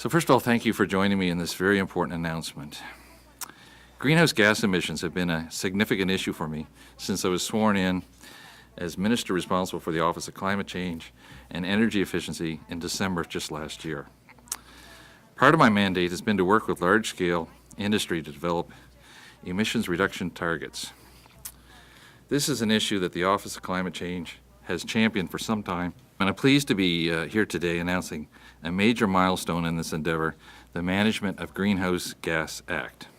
So first of all, thank you for joining me in this very important announcement. Greenhouse gas emissions have been a significant issue for me since I was sworn in as Minister responsible for the Office of Climate Change and Energy Efficiency in December of just last year. Part of my mandate has been to work with large-scale industry to develop emissions reduction targets. This is an issue that the Office of Climate Change has championed for some time, and I'm pleased to be here today announcing a major milestone in this endeavor, the Management of Greenhouse Gas Act.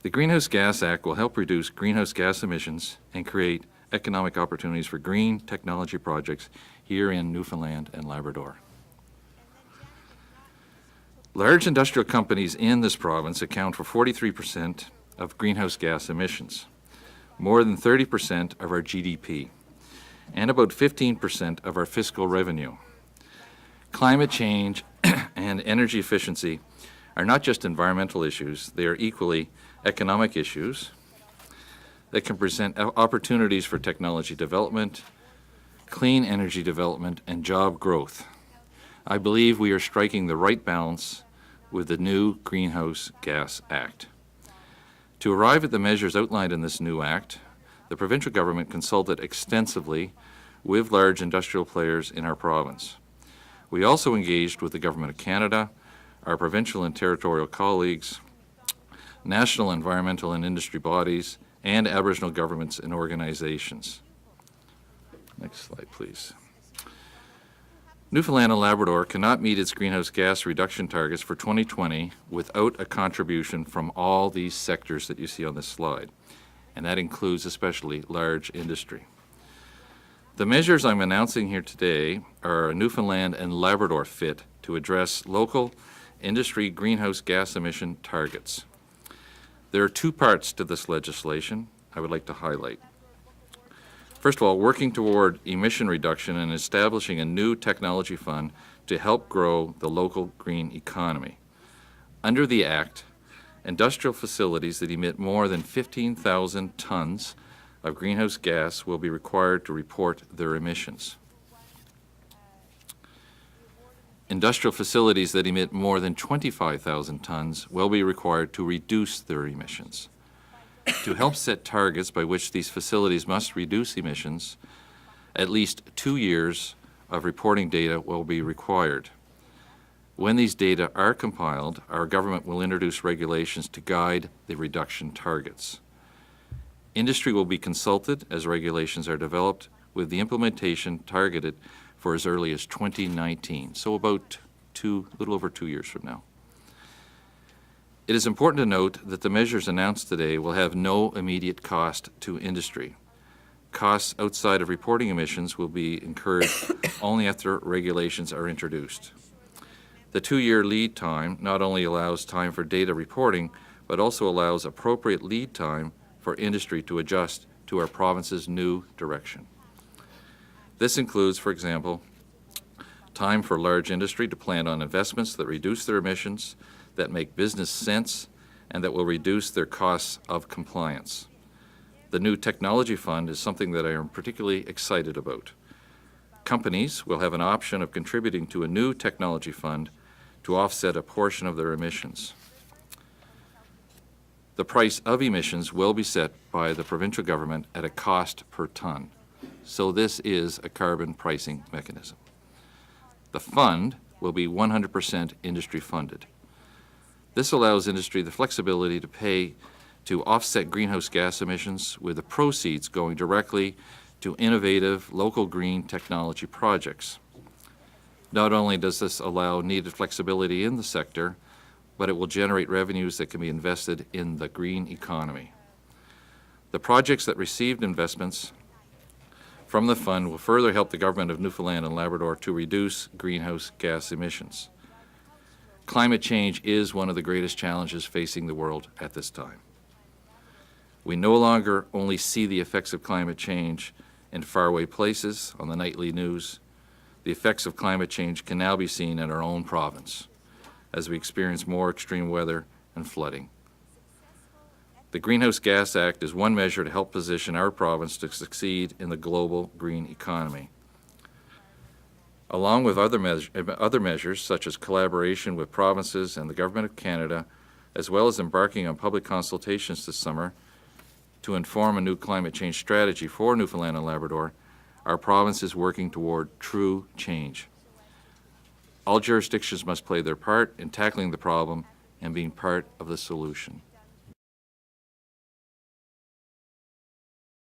The Greenhouse Gas Act will help reduce greenhouse gas emissions and create economic opportunities for green technology projects here in Newfoundland and Labrador. Large industrial companies in this province account for 43% of greenhouse gas emissions, more than 30% of our GDP, and about 15% of our fiscal revenue. Climate change and energy efficiency are not just environmental issues, they are equally economic issues that can present opportunities for technology development, clean energy development, and job growth. I believe we are striking the right balance with the new Greenhouse Gas Act. To arrive at the measures outlined in this new act, the provincial government consulted extensively with large industrial players in our province. We also engaged with the Government of Canada, our provincial and territorial colleagues, national environmental and industry bodies, and Aboriginal governments and organizations. Next slide, please. Newfoundland and Labrador cannot meet its greenhouse gas reduction targets for 2020 without a contribution from all these sectors that you see on this slide, and that includes especially large industry. The measures I'm announcing here today are a Newfoundland and Labrador fit to address local industry greenhouse gas emission targets. There are two parts to this legislation I would like to highlight. First of all, working toward emission reduction and establishing a new technology fund to help grow the local green economy. Under the Act, industrial facilities that emit more than 15,000 tons of greenhouse gas will be required to report their emissions. Industrial facilities that emit more than 25,000 tons will be required to reduce their emissions. To help set targets by which these facilities must reduce emissions, at least 2 years of reporting data will be required. When these data are compiled, our government will introduce regulations to guide the reduction targets. Industry will be consulted as regulations are developed, with the implementation targeted for as early as 2019, so about little over 2 years from now. It is important to note that the measures announced today will have no immediate cost to industry. Costs outside of reporting emissions will be incurred only after regulations are introduced. The 2-year lead time not only allows time for data reporting, but also allows appropriate lead time for industry to adjust to our province's new direction. This includes, for example, time for large industry to plan on investments that reduce their emissions, that make business sense, and that will reduce their costs of compliance. The new technology fund is something that I am particularly excited about. Companies will have an option of contributing to a new technology fund to offset a portion of their emissions. The price of emissions will be set by the provincial government at a cost per ton. So this is a carbon pricing mechanism. The fund will be 100% industry funded. This allows industry the flexibility to pay to offset greenhouse gas emissions, with the proceeds going directly to innovative local green technology projects. Not only does this allow needed flexibility in the sector, but it will generate revenues that can be invested in the green economy. The projects that received investments from the fund will further help the government of Newfoundland and Labrador to reduce greenhouse gas emissions. Climate change is one of the greatest challenges facing the world at this time. We no longer only see the effects of climate change in faraway places on the nightly news. The effects of climate change can now be seen in our own province as we experience more extreme weather and flooding. The Greenhouse Gas Act is one measure to help position our province to succeed in the global green economy. Along with other measures, such as collaboration with provinces and the Government of Canada, as well as embarking on public consultations this summer to inform a new climate change strategy for Newfoundland and Labrador, our province is working toward true change. All jurisdictions must play their part in tackling the problem and being part of the solution.